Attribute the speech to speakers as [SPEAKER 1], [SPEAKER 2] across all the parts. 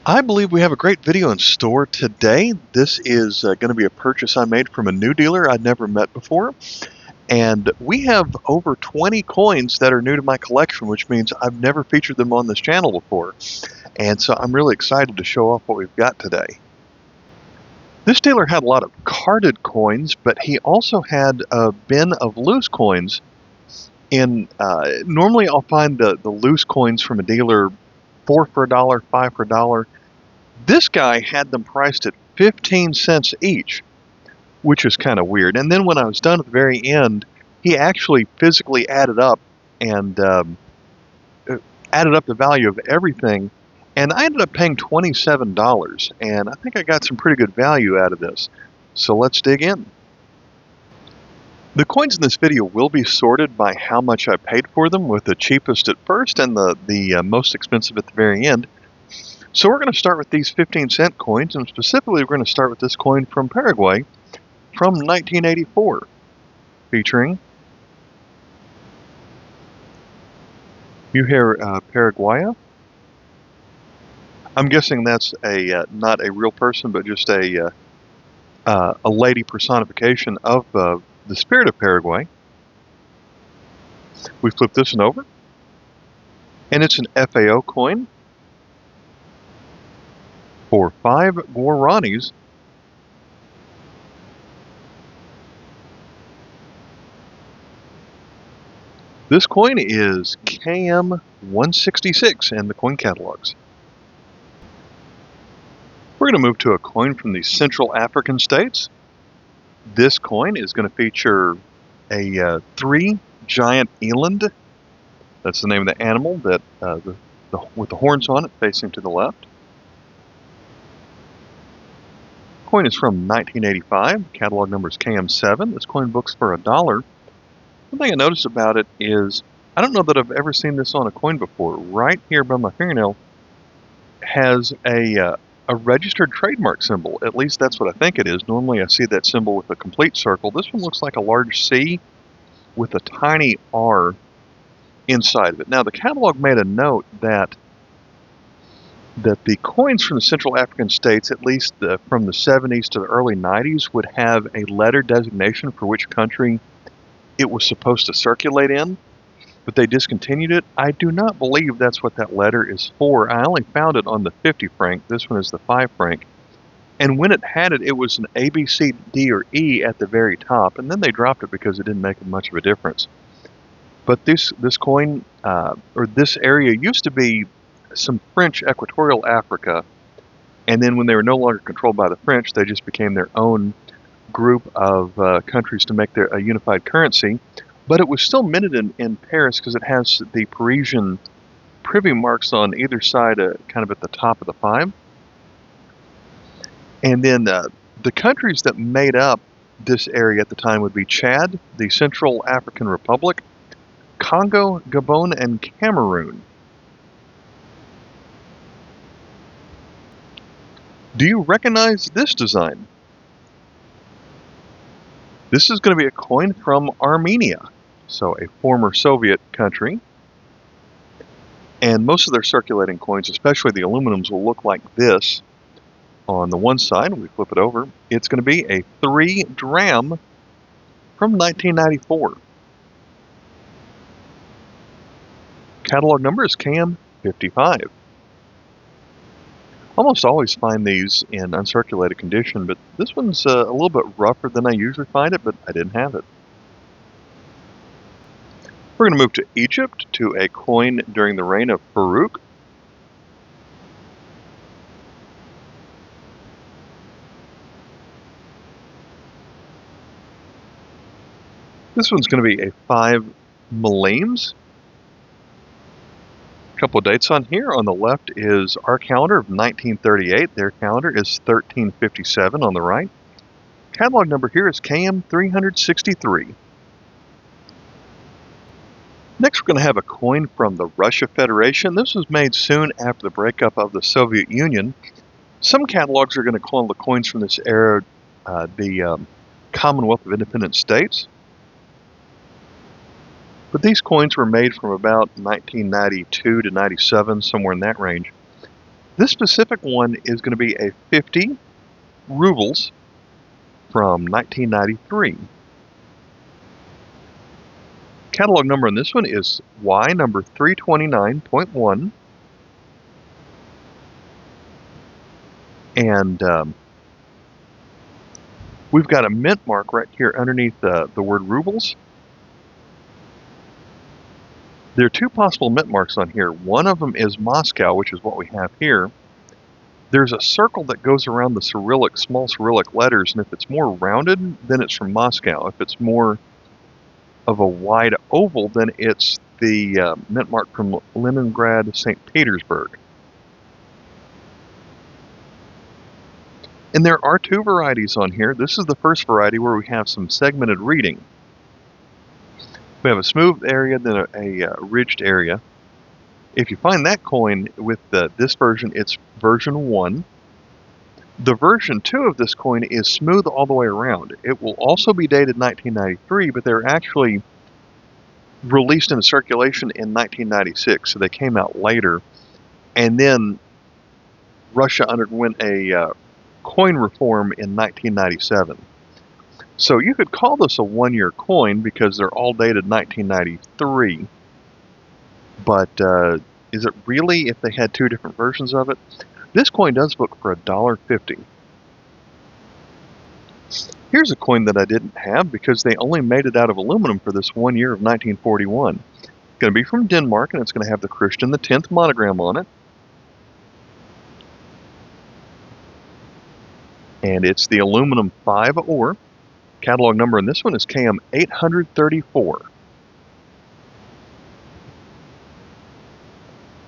[SPEAKER 1] I believe we have a great video in store today. This is going to be a purchase I made from a new dealer I'd never met before. And we have over 20 coins that are new to my collection, which means I've never featured them on this channel before. And so I'm really excited to show off what we've got today. This dealer had a lot of carded coins, but he also had a bin of loose coins. Normally I'll find the loose coins from a dealer 4 for $1, 5 for $1. This guy had them priced at 15 cents each, which is kind of weird. And then when I was done at the very end, he actually physically added up and added up the value of everything. And I ended up paying $27, and I think I got some pretty good value out of this. So let's dig in. The coins in this video will be sorted by how much I paid for them, with the cheapest at first and the most expensive at the very end. So we're going to start with these 15-cent coins, and specifically we're going to start with this coin from Paraguay from 1984, featuring, you hear Paraguay. I'm guessing that's not a real person, but just a lady personification of the spirit of Paraguay. We flip this one over, and it's an FAO coin for 5 guaranis. This coin is KM 166 in the coin catalogs. We're going to move to a coin from the Central African states. This coin is going to feature a 3 giant eland. That's the name of the animal that with the horns on it facing to the left. Coin is from 1985. Catalog number is KM7. This coin books for $1. One thing I noticed about it is I don't know that I've ever seen this on a coin before. Right here by my fingernail has a registered trademark symbol. At least that's what I think it is. Normally I see that symbol with a complete circle. This one looks like a large C with a tiny R inside of it. Now the catalog made a note that the coins from the Central African states, at least from the 70s to the early 90s, would have a letter designation for which country it was supposed to circulate in, but they discontinued it. I do not believe that's what that letter is for. I only found it on the 50 franc. This one is the 5 franc. And when it had it, it was an A, B, C, D, or E at the very top, and then they dropped it because it didn't make much of a difference. But this coin, or this area, used to be some French Equatorial Africa, and then when they were no longer controlled by the French, they just became their own group of countries to make a unified currency. But it was still minted in Paris because it has the Parisian privy marks on either side, kind of at the top of the 5. And then the countries that made up this area at the time would be Chad, the Central African Republic, Congo, Gabon, and Cameroon. Do you recognize this design? This is going to be a coin from Armenia, so a former Soviet country. And most of their circulating coins, especially the aluminums, will look like this. On the one side, we flip it over, it's going to be a 3 dram from 1994. Catalog number is KM55. Almost always find these in uncirculated condition, but this one's a little bit rougher than I usually find it, but I didn't have it. We're going to move to Egypt, to a coin during the reign of Farouk. This one's going to be a 5 millimes. A couple of dates on here. On the left is our calendar of 1938. Their calendar is 1357 on the right. Catalog number here is KM 363. Next, we're going to have a coin from the Russia Federation. This was made soon after the breakup of the Soviet Union. Some catalogs are going to call the coins from this era the Commonwealth of Independent States. But these coins were made from about 1992 to 97, somewhere in that range. This specific one is going to be a 50 rubles from 1993. Catalog number on this one is Y number 329.1. And we've got a mint mark right here underneath the word rubles. There are two possible mint marks on here. One of them is Moscow, which is what we have here. There's a circle that goes around the Cyrillic, small Cyrillic letters, and if it's more rounded, then it's from Moscow. If it's more of a wide oval, then it's the mint mark from Leningrad, St. Petersburg. And there are two varieties on here. This is the first variety where we have some segmented reading. We have a smooth area, then a ridged area. If you find that coin with this version, it's version 1. The version 2 of this coin is smooth all the way around. It will also be dated 1993, but they're actually released into circulation in 1996, so they came out later. And then Russia underwent a coin reform in 1997. So you could call this a one-year coin because they're all dated 1993. But is it really if they had two different versions of it? This coin does book for $1.50. Here's a coin that I didn't have because they only made it out of aluminum for this 1 year of 1941. It's going to be from Denmark, and it's going to have the Christian X monogram on it. And it's the aluminum 5 ore. Catalog number on this one is KM 834.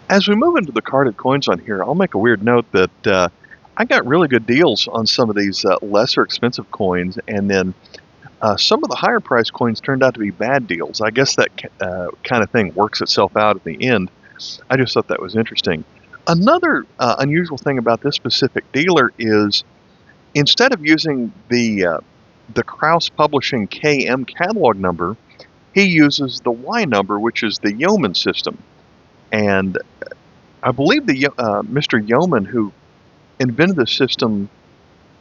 [SPEAKER 1] As we move into the carded coins on here, I'll make a weird note that I got really good deals on some of these lesser expensive coins, and then some of the higher priced coins turned out to be bad deals. I guess that kind of thing works itself out at the end. I just thought that was interesting. Another unusual thing about this specific dealer is instead of using the Krause Publishing KM catalog number, he uses the Y number, which is the Yemen system. And I believe the Mr. Yemen, who invented the system,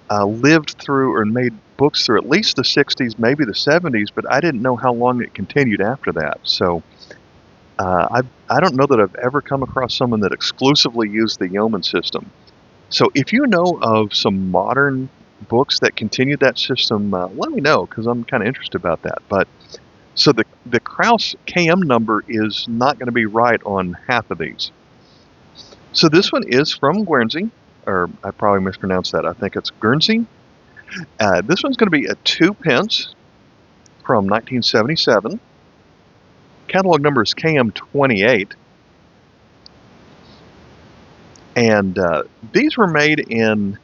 [SPEAKER 1] lived through or made books through at least the 60s, maybe the 70s, but I didn't know how long it continued after that. So I don't know that I've ever come across someone that exclusively used the Yemen system. So if you know of some modern books that continued that system, let me know, because I'm kind of interested about that. But so the Krause KM number is not going to be right on half of these. So this one is from Guernsey, or I probably mispronounced that. I think it's Guernsey. This one's going to be a 2 pence from 1977. Catalog number is KM28. And these were made in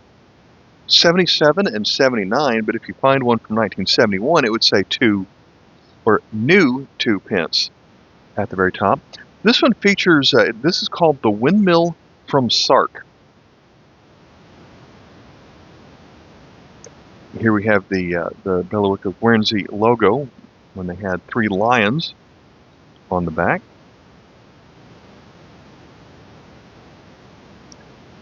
[SPEAKER 1] 77 and 79, but if you find one from 1971, it would say 2 or new 2 pence at the very top. This one features, this is called the Windmill from Sark. Here we have the Bailiwick of Guernsey logo when they had 3 lions on the back.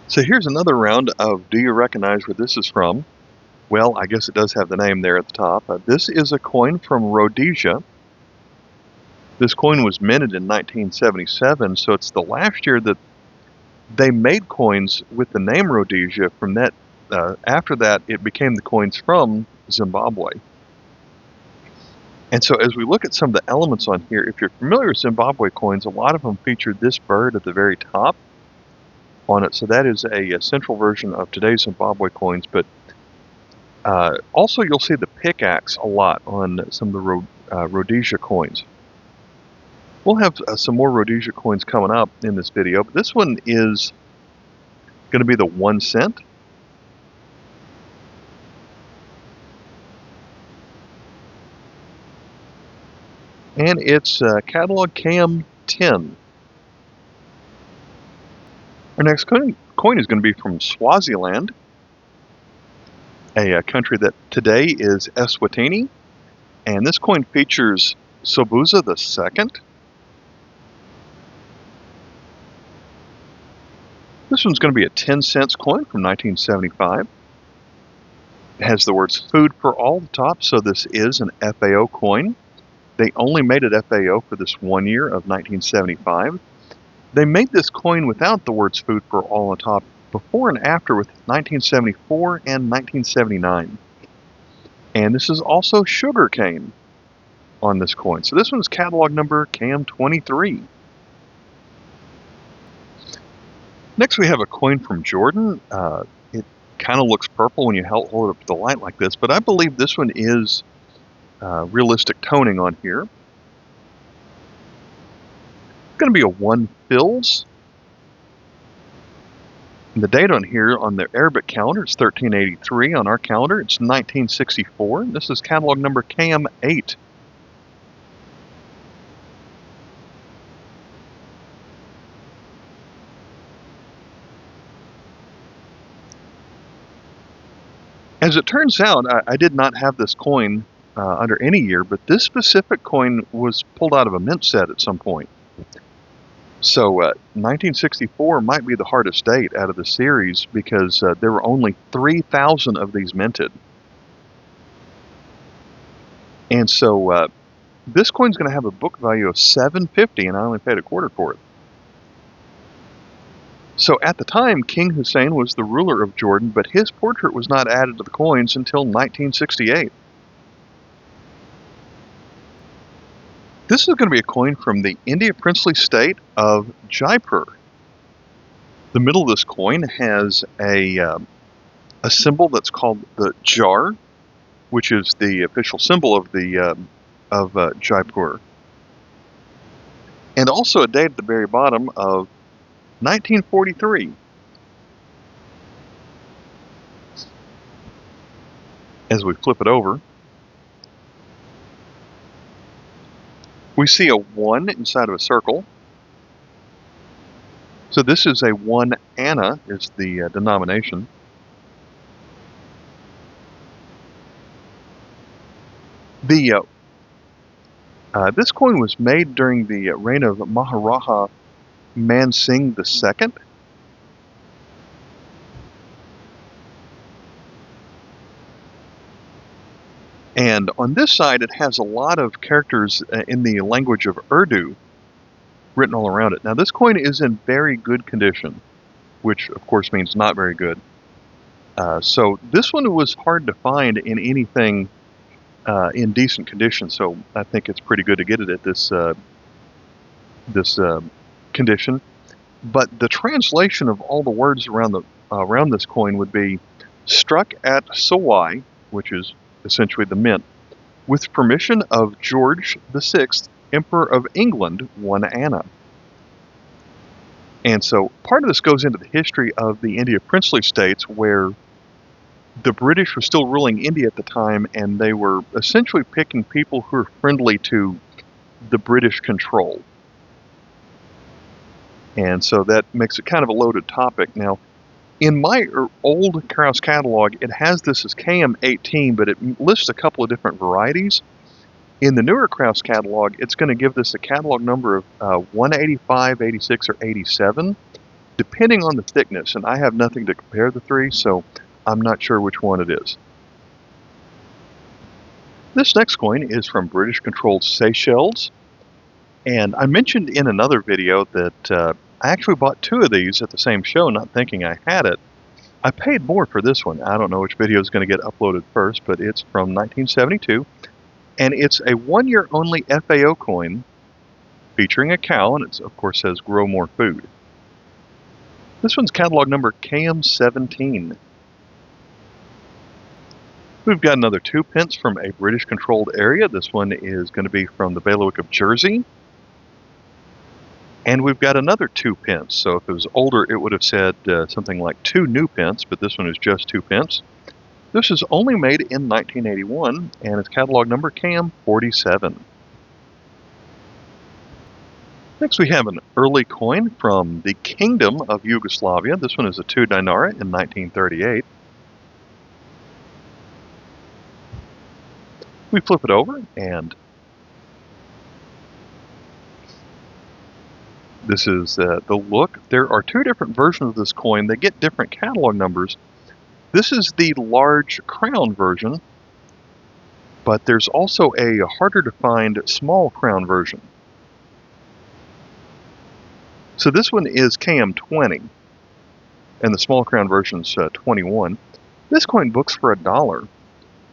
[SPEAKER 1] So here's another round of do you recognize where this is from? Well, I guess it does have the name there at the top. This is a coin from Rhodesia. This coin was minted in 1977, so it's the last year that they made coins with the name Rhodesia. From that, after that, it became the coins from Zimbabwe. And so as we look at some of the elements on here, if you're familiar with Zimbabwe coins, a lot of them feature this bird at the very top on it. So that is a central version of today's Zimbabwe coins, but also you'll see the pickaxe a lot on some of the Rhodesia coins. We'll have some more Rhodesia coins coming up in this video, but this one is going to be the 1 cent. And it's catalog KM 10. Our next coin is going to be from Swaziland, a country that today is Eswatini, and this coin features Sobuza II. This one's going to be a 10-cent coin from 1975. It has the words food for all at the top, so this is an FAO coin. They only made it FAO for this 1 year of 1975. They made this coin without the words food for all on top before and after with 1974 and 1979. And this is also sugar cane on this coin. So this one's catalog number KM23. Next we have a coin from Jordan. It kind of looks purple when you hold it up to the light like this, but I believe this one is realistic toning on here. It's going to be a 1 fils. And the date on here on the Arabic calendar is 1383. On our calendar it's 1964. This is catalog number KM8. As it turns out, I did not have this coin under any year, but this specific coin was pulled out of a mint set at some point. So 1964 might be the hardest date out of the series because there were only 3,000 of these minted. And so this coin's going to have a book value of $7.50, and I only paid a quarter for it. So at the time, King Hussein was the ruler of Jordan, but his portrait was not added to the coins until 1968. This is going to be a coin from the India princely state of Jaipur. The middle of this coin has a symbol that's called the jar, which is the official symbol of the Jaipur, and also a date at the very bottom of 1943. As we flip it over, we see a 1 inside of a circle. So this is a 1 anna, is the denomination. This coin was made during the reign of Maharaja Man Singh II. And on this side, it has a lot of characters in the language of Urdu written all around it. Now, this coin is in very good condition, which of course means not very good. So this one was hard to find in anything in decent condition. So I think it's pretty good to get it at this condition. But the translation of all the words around this coin would be struck at Sowai, which is essentially the mint, with permission of George VI, Emperor of England, 1 anna. And so part of this goes into the history of the India princely states, where the British were still ruling India at the time, and they were essentially picking people who are friendly to the British control. And so that makes it kind of a loaded topic. Now, in my old Scarce catalog, it has this as KM18, but it lists a couple of different varieties. In the newer Scarce catalog, it's going to give this a catalog number of 185, 86, or 87, depending on the thickness. And I have nothing to compare the three, so I'm not sure which one it is. This next coin is from British-controlled Seychelles. And I mentioned in another video that I actually bought 2 of these at the same show, not thinking I had it. I paid more for this one. I don't know which video is going to get uploaded first, but it's from 1972. And it's a 1-year only FAO coin featuring a cow, and it of course says grow more food. This one's catalog number KM17. We've got another 2 pence from a British-controlled area. This one is going to be from the bailiwick of Jersey. And we've got another 2 pence. So if it was older, it would have said something like 2 new pence, but this one is just 2 pence. This is only made in 1981, and its catalog number KM47. Next we have an early coin from the Kingdom of Yugoslavia. This one is a 2 dinara in 1938. We flip it over, and This is the look. There are two different versions of this coin. They get different catalog numbers. This is the large crown version, but there's also a harder to find small crown version. So this one is KM20, and the small crown version's 21. This coin books for $1.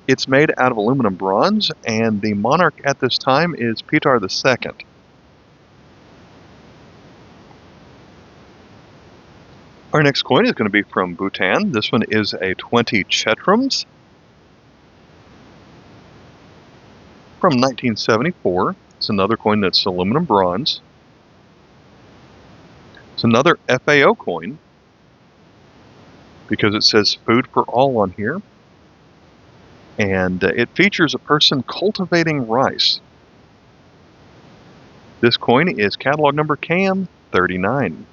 [SPEAKER 1] It's made out of aluminum bronze, and the monarch at this time is Petar II. Our next coin is going to be from Bhutan. This one is a 20 chetrams from 1974. It's another coin that's aluminum bronze. It's another FAO coin because it says food for all on here. And it features a person cultivating rice. This coin is catalog number KM39.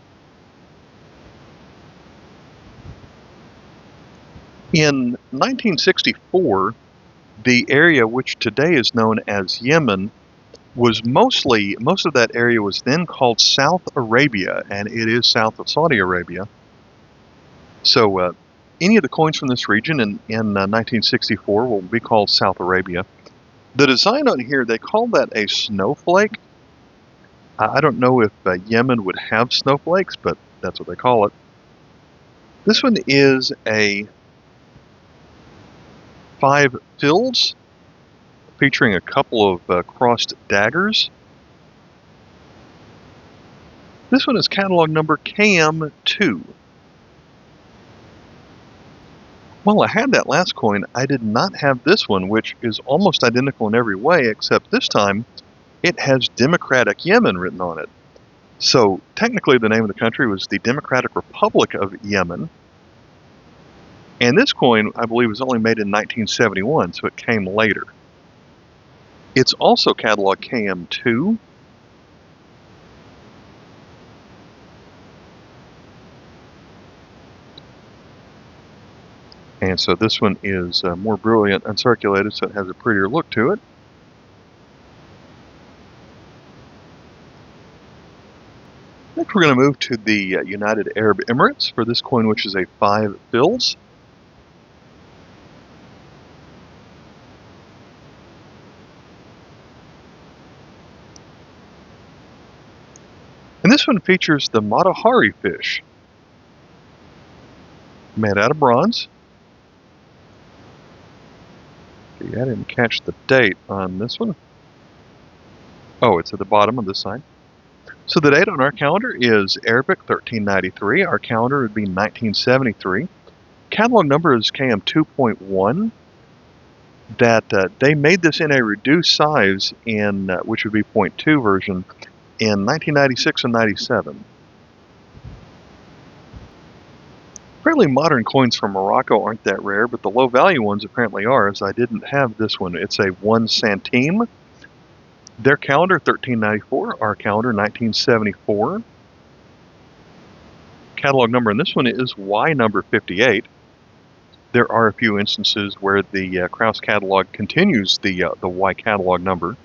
[SPEAKER 1] In 1964, the area which today is known as Yemen was most of that area was then called South Arabia, and it is south of Saudi Arabia. So any of the coins from this region in 1964 will be called South Arabia. The design on here, they call that a snowflake. I don't know if Yemen would have snowflakes, but that's what they call it. This one is a 5 fils, featuring a couple of crossed daggers. This one is catalog number KM2. Well, I had that last coin. I did not have this one, which is almost identical in every way, except this time it has Democratic Yemen written on it. So technically the name of the country was the Democratic Republic of Yemen. And this coin, I believe, was only made in 1971, so it came later. It's also catalog KM2. And so this one is more brilliant uncirculated, so it has a prettier look to it. Next, we're going to move to the United Arab Emirates for this coin, which is a 5 fils. And this one features the Matahari fish, made out of bronze. See, I didn't catch the date on this one. Oh, it's at the bottom of this side. So the date on our calendar is Arabic 1393. Our calendar would be 1973. Catalog number is KM2.1. That they made this in a reduced size in which would be 0.2 version in 1996 and 97. Fairly modern coins from Morocco aren't that rare, but the low value ones apparently are, as I didn't have this one. It's a 1 centime. Their calendar 1394, our calendar 1974. Catalog number in this one is Y number 58. There are a few instances where the Krause catalog continues the Y catalog number.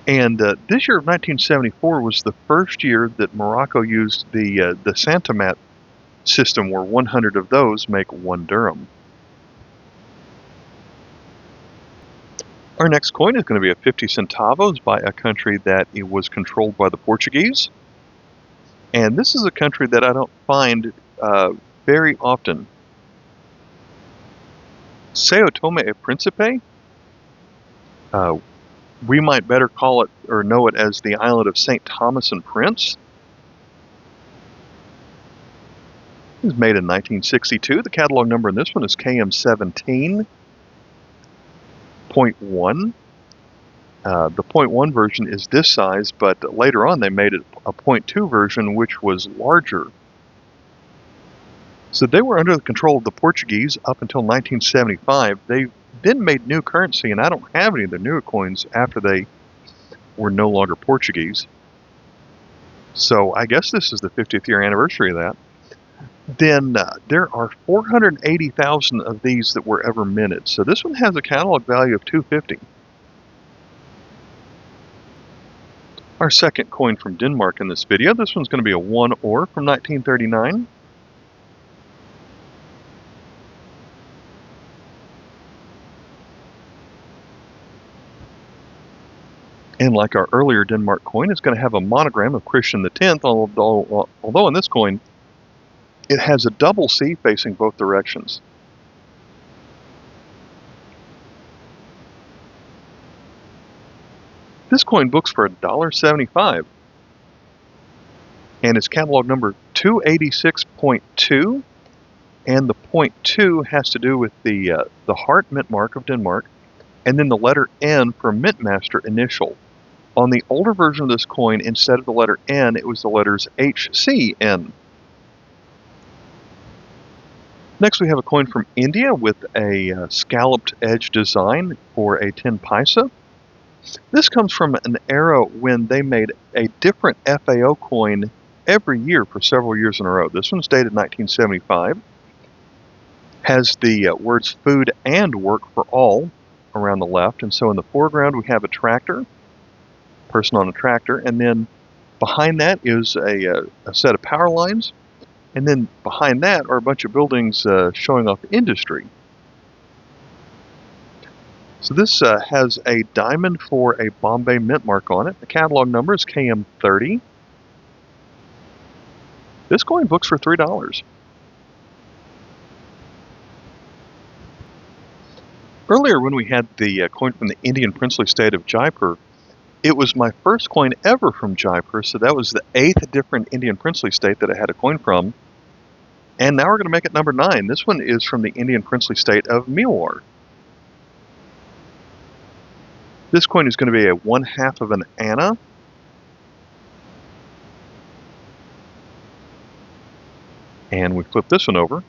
[SPEAKER 1] And this year of 1974 was the first year that Morocco used the Santamat system, where 100 of those make 1 dirham. Our next coin is going to be a 50 centavos by a country that it was controlled by the Portuguese. And this is a country that I don't find very often. Tome e Principe. We might better call it or know it as the island of St. Thomas and Prince. It was made in 1962. The catalog number in this one is KM17.1. The 0.1 version is this size, but later on they made it a 0.2 version, which was larger. So they were under the control of the Portuguese up until 1975. They then made new currency, and I don't have any of the newer coins after they were no longer Portuguese. So I guess this is the 50th year anniversary of that. Then there are 480,000 of these that were ever minted. So this one has a catalog value of $250. Our second coin from Denmark in this video. This one's going to be a 1 ore from 1939. And like our earlier Denmark coin, it's going to have a monogram of Christian X, although in this coin, it has a double C facing both directions. This coin books for $1.75, and it's catalog number 286.2, and the .2 has to do with the heart mint mark of Denmark, and then the letter N for Mintmaster initial. On the older version of this coin, instead of the letter N, it was the letters HCN. Next, we have a coin from India with a scalloped edge design for a 10 paisa. This comes from an era when they made a different FAO coin every year for several years in a row. This one's dated 1975. Has the words food and work for all around the left. And so in the foreground we have a tractor, person on a tractor, and then behind that is a set of power lines. And then behind that are a bunch of buildings showing off industry. So this has a diamond for a Bombay mint mark on it. The catalog number is KM30. This coin books for $3. Earlier when we had the coin from the Indian princely state of Jaipur, it was my first coin ever from Jaipur, so that was the 8th different Indian princely state that I had a coin from. And now we're going to make it number 9. This one is from the Indian princely state of Mewar. This coin is going to be a 1/2 of an anna. And we flip this one over.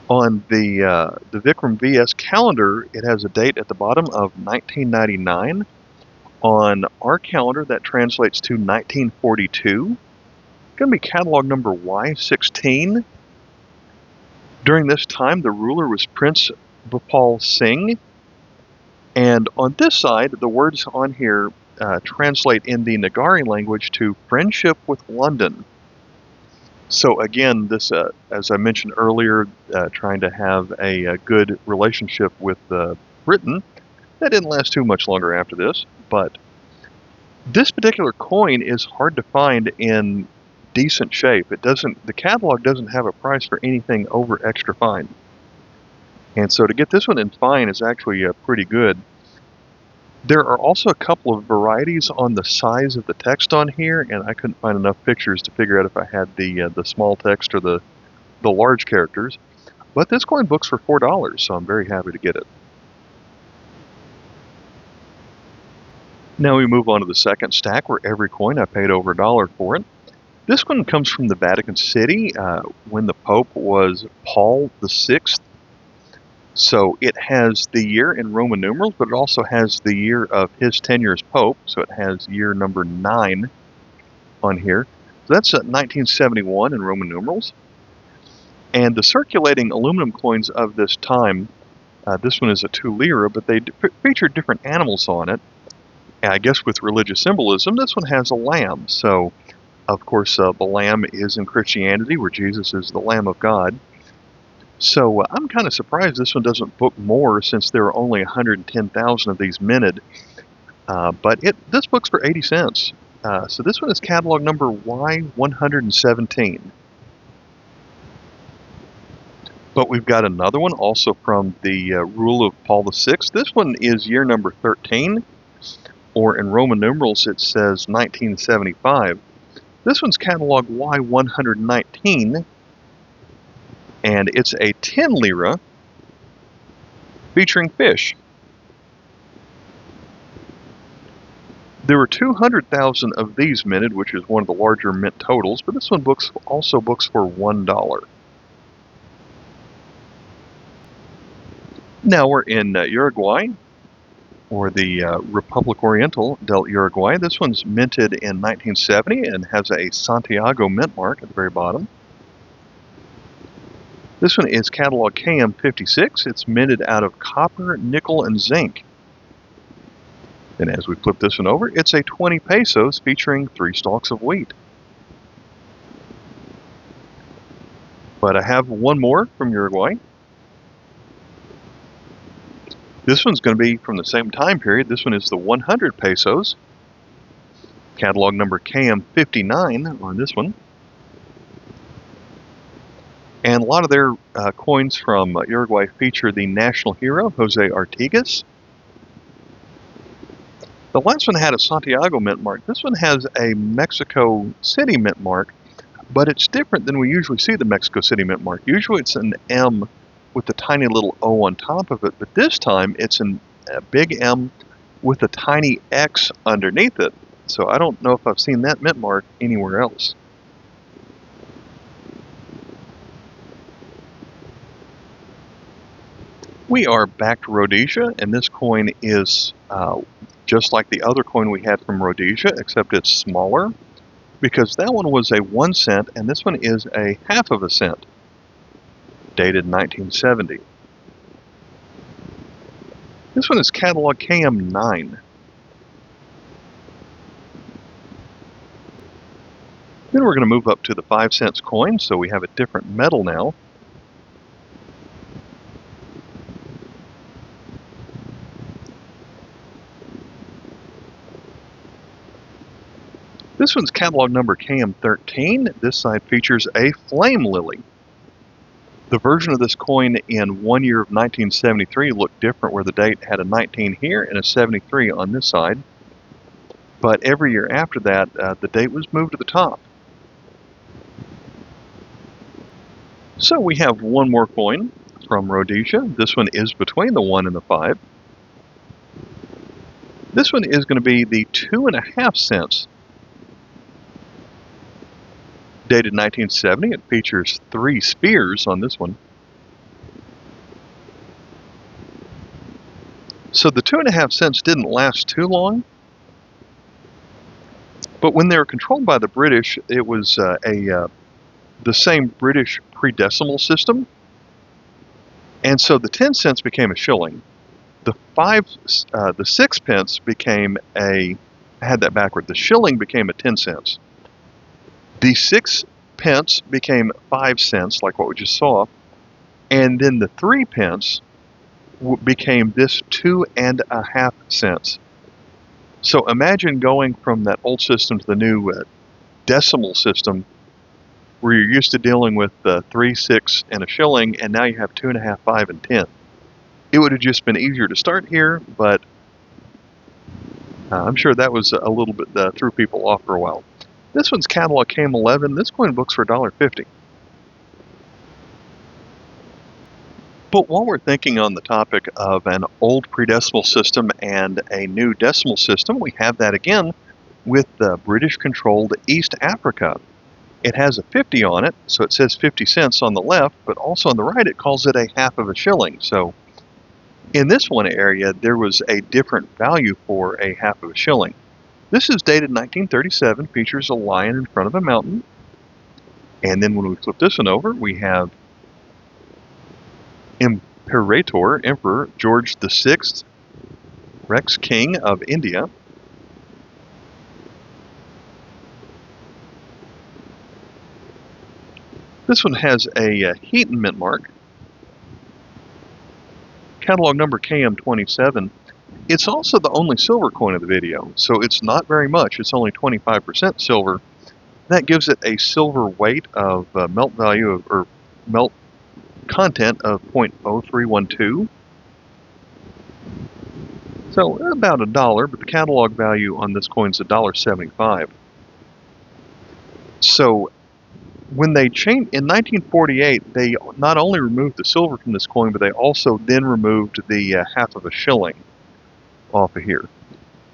[SPEAKER 1] On the Vikram VS calendar, it has a date at the bottom of 1999. On our calendar, that translates to 1942. It's going to be catalog number Y16. During this time, the ruler was Prince Bhupal Singh. And on this side, the words on here translate in the Nagari language to friendship with London. So again, this, as I mentioned earlier, trying to have a good relationship with Britain. That didn't last too much longer after this, but this particular coin is hard to find in decent shape. The catalog doesn't have a price for anything over extra fine. And so to get this one in fine is actually pretty good. There are also a couple of varieties on the size of the text on here, and I couldn't find enough pictures to figure out if I had the small text or the large characters. But this coin books for $4, so I'm very happy to get it. Now we move on to the second stack, where every coin I paid over $1 for it. This one comes from the Vatican City when the Pope was Paul VI. So it has the year in Roman numerals, but it also has the year of his tenure as Pope. So it has year number 9 on here. So that's 1971 in Roman numerals. And the circulating aluminum coins of this time, this one is a 2 lira, but they feature different animals on it. And I guess with religious symbolism, this one has a lamb. So, of course, the lamb is in Christianity, where Jesus is the Lamb of God. So I'm kind of surprised this one doesn't book more, since there are only 110,000 of these minted. But this books for 80 cents. So this one is catalog number Y117. But we've got another one also from the rule of Paul VI. This one is year number 13, or in Roman numerals it says 1975. This one's catalog Y119. And it's a 10 lira featuring fish. There were 200,000 of these minted, which is one of the larger mint totals, but this one also books for $1. Now we're in Uruguay, or the Republic Oriental del Uruguay. This one's minted in 1970 and has a Santiago mint mark at the very bottom. This one is catalog KM56. It's minted out of copper, nickel, and zinc. And as we flip this one over, it's a 20 pesos featuring 3 stalks of wheat. But I have one more from Uruguay. This one's going to be from the same time period. This one is the 100 pesos. Catalog number KM59 on this one. And a lot of their coins from Uruguay feature the national hero, Jose Artigas. The last one had a Santiago mint mark. This one has a Mexico City mint mark, but it's different than we usually see the Mexico City mint mark. Usually it's an M with a tiny little O on top of it, but this time it's a big M with a tiny X underneath it. So I don't know if I've seen that mint mark anywhere else. We are back to Rhodesia, and this coin is just like the other coin we had from Rhodesia, except it's smaller, because that one was a 1 cent, and this one is a half of a cent, dated 1970. This one is catalog KM9. Then we're going to move up to the 5 cents coin, so we have a different metal now. This one's catalog number KM13. This side features a flame lily. The version of this coin in 1 year of 1973 looked different, where the date had a 19 here and a 73 on this side. But every year after that, the date was moved to the top. So we have one more coin from Rhodesia. This one is between the 1 and the 5. This one is going to be the 2.5 cents. Dated 1970. It features 3 spears on this one. So the 2.5 cents didn't last too long, but when they were controlled by the British, it was the same British pre-decimal system, and so the 10 cents became a shilling. The 6 pence became I had that backward. The shilling became a 10 cents. The 6 pence became 5 cents, like what we just saw, and then the 3 pence became this 2.5 cents. So imagine going from that old system to the new decimal system, where you're used to dealing with 3, 6, and a shilling, and now you have 2.5, 5, and 10. It would have just been easier to start here, but I'm sure that was a little bit threw people off for a while. This one's catalog KM11. This coin books for $1.50. But while we're thinking on the topic of an old pre-decimal system and a new decimal system, we have that again with the British-controlled East Africa. It has a 50 on it, so it says 50 cents on the left, but also on the right it calls it a half of a shilling. So in this one area, there was a different value for a half of a shilling. This is dated 1937, features a lion in front of a mountain. And then when we flip this one over, we have Emperor George VI, Rex King of India. This one has a Heaton mint mark. Catalog number KM27. It's also the only silver coin of the video, so it's not very much. It's only 25% silver. That gives it a silver weight of melt value or melt content of 0.0312. So about $1, but the catalog value on this coin is $1.75. So when they changed in 1948, they not only removed the silver from this coin, but they also then removed the half of a shilling off of here.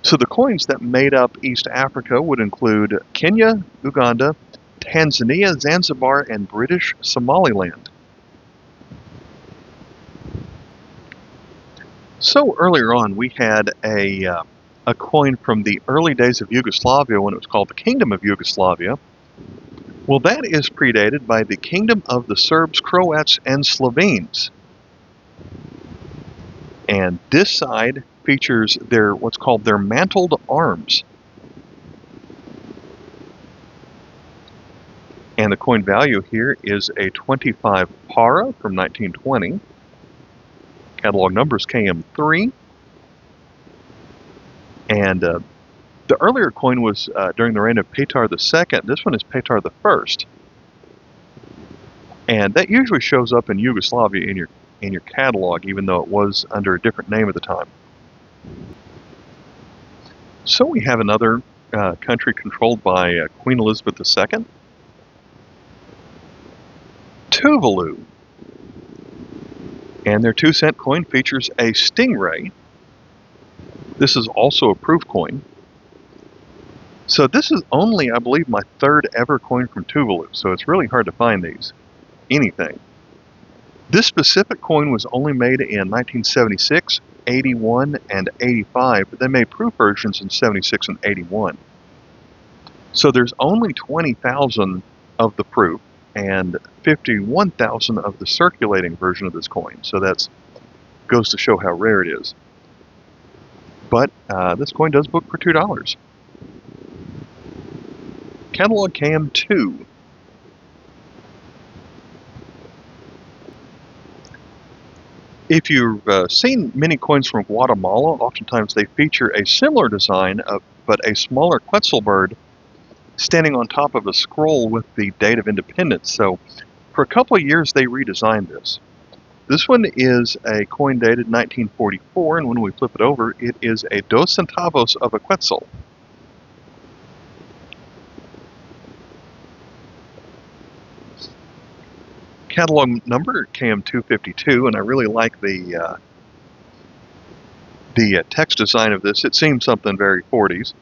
[SPEAKER 1] So the coins that made up East Africa would include Kenya, Uganda, Tanzania, Zanzibar, and British Somaliland. So earlier on, we had a coin from the early days of Yugoslavia when it was called the Kingdom of Yugoslavia. Well, that is predated by the Kingdom of the Serbs, Croats, and Slovenes. And this side features their what's called their mantled arms. And the coin value here is a 25 para from 1920. Catalog number is KM3. And the earlier coin was during the reign of Petar II. This one is Petar I. And that usually shows up in Yugoslavia in your catalog, even though it was under a different name at the time. So we have another country controlled by Queen Elizabeth II. Tuvalu. And their 2-cent coin features a stingray. This is also a proof coin. So this is only, I believe, my 3rd ever coin from Tuvalu, so it's really hard to find anything. This specific coin was only made in 1976, 81, and 85, but they made proof versions in 76 and 81. So there's only 20,000 of the proof and 51,000 of the circulating version of this coin. So that goes to show how rare it is. But this coin does book for $2. Catalog KM2. If you've seen many coins from Guatemala, oftentimes they feature a similar design, but a smaller Quetzal bird standing on top of a scroll with the date of independence. So for a couple of years they redesigned this. This one is a coin dated 1944, and when we flip it over, it is a 2 centavos of a Quetzal. Catalog number KM252, and I really like the text design of this. It seems something very 40s.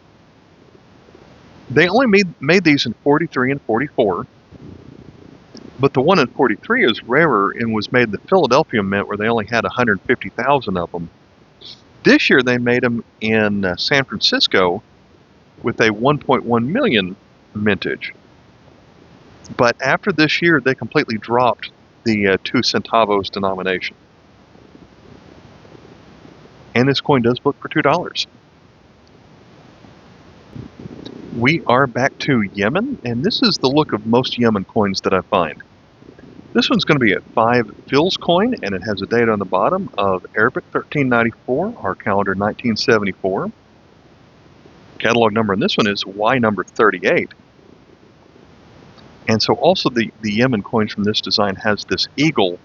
[SPEAKER 1] They only made these in 43 and 44, but the one in 43 is rarer and was made in the Philadelphia Mint, where they only had 150,000 of them. This year they made them in San Francisco with a 1.1 million mintage. But after this year, they completely dropped the 2 centavos denomination. And this coin does book for $2. We are back to Yemen, and this is the look of most Yemen coins that I find. This one's going to be a 5 fils coin, and it has a date on the bottom of Arabic 1394, our calendar 1974. Catalog number on this one is Y number 38. And so also the Yemen coins from this design has this eagle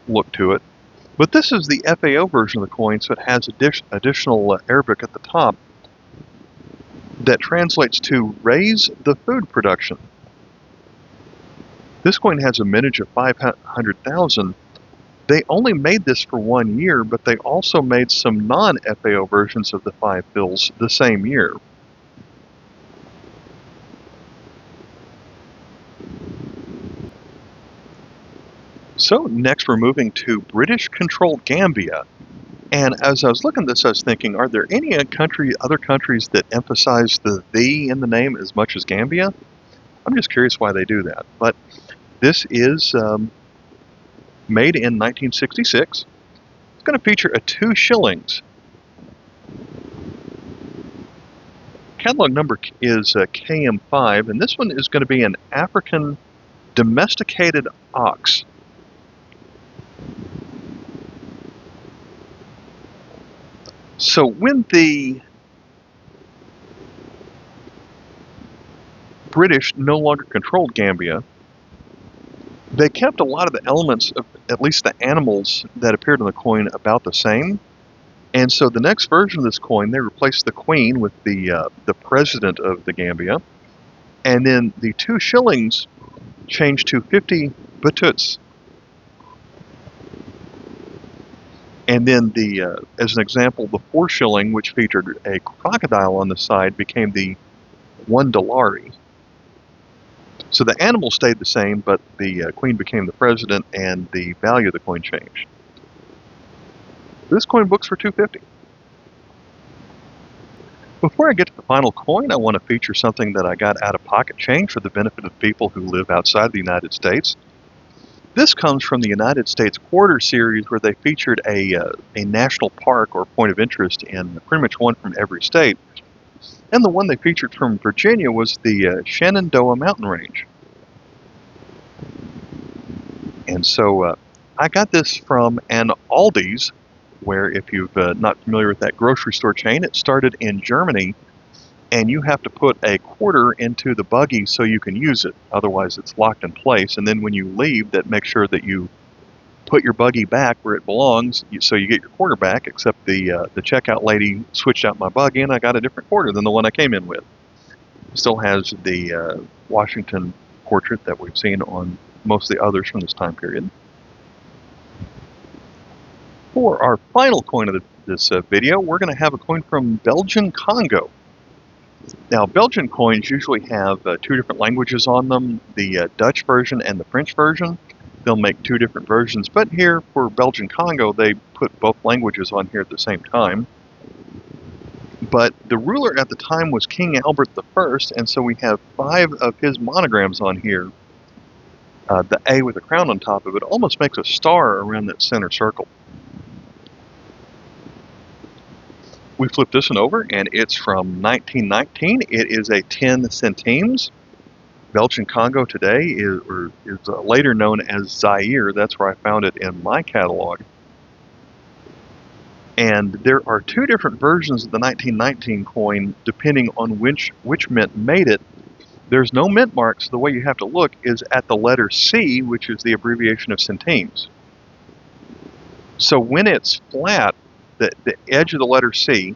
[SPEAKER 1] look to it. But this is the FAO version of the coin, so it has additional Arabic at the top that translates to raise the food production. This coin has a mintage of 500,000. They only made this for 1 year, but they also made some non-FAO versions of the 5 fils the same year. So next we're moving to British-controlled Gambia. And as I was looking at this, I was thinking, are there any other countries that emphasize the "the" in the name as much as Gambia? I'm just curious why they do that. But this is made in 1966. It's going to feature a 2 shillings. Catalog number is KM5, and this one is going to be an African domesticated ox. So when the British no longer controlled Gambia, they kept a lot of the elements of at least the animals that appeared on the coin about the same. And so the next version of this coin, they replaced the queen with the president of the Gambia. And then the 2 shillings changed to 50 batuts. And then as an example, the 4 shilling, which featured a crocodile on the side, became the 1 dolari. So the animal stayed the same, but the queen became the president, and the value of the coin changed. This coin books for $2.50. Before I get to the final coin, I want to feature something that I got out of pocket change for the benefit of people who live outside the United States. This comes from the United States Quarter series, where they featured a national park or point of interest in pretty much one from every state. And the one they featured from Virginia was the Shenandoah Mountain Range. And so I got this from an Aldi's, where if you're not familiar with that grocery store chain, it started in Germany, and you have to put a quarter into the buggy so you can use it. Otherwise, it's locked in place. And then when you leave, that makes sure that you put your buggy back where it belongs, so you get your quarter back, except the checkout lady switched out my buggy, and I got a different quarter than the one I came in with. It still has the Washington portrait that we've seen on most of the others from this time period. For our final coin of this video, we're going to have a coin from Belgian Congo. Now, Belgian coins usually have two different languages on them, the Dutch version and the French version. They'll make two different versions, but here for Belgian Congo, they put both languages on here at the same time. But the ruler at the time was King Albert I, and so we have 5 of his monograms on here. The A with a crown on top of it almost makes a star around that center circle. We flip this one over, and it's from 1919. It is a 10 centimes. Belgian Congo today is later known as Zaire. That's where I found it in my catalog. And there are 2 different versions of the 1919 coin, depending on which mint made it. There's no mint mark, so the way you have to look is at the letter C, which is the abbreviation of centimes. So when it's flat, the edge of the letter C,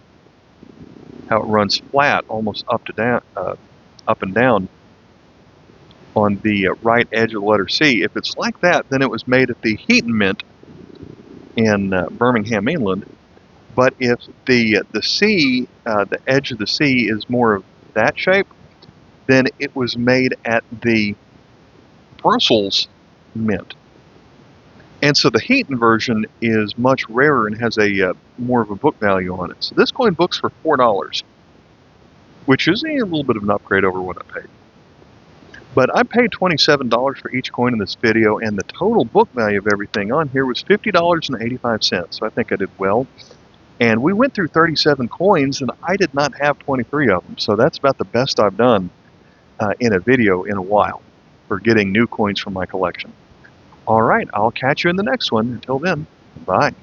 [SPEAKER 1] how it runs flat, almost up and down on the right edge of the letter C. If it's like that, then it was made at the Heaton Mint in Birmingham, England. But if the C, the edge of the C is more of that shape, then it was made at the Brussels Mint. And so the Heaton version is much rarer and has a more of a book value on it. So this coin books for $4, which is a little bit of an upgrade over what I paid. But I paid $27 for each coin in this video, and the total book value of everything on here was $50.85. So I think I did well. And we went through 37 coins, and I did not have 23 of them. So that's about the best I've done in a video in a while for getting new coins from my collection. All right, I'll catch you in the next one. Until then, bye.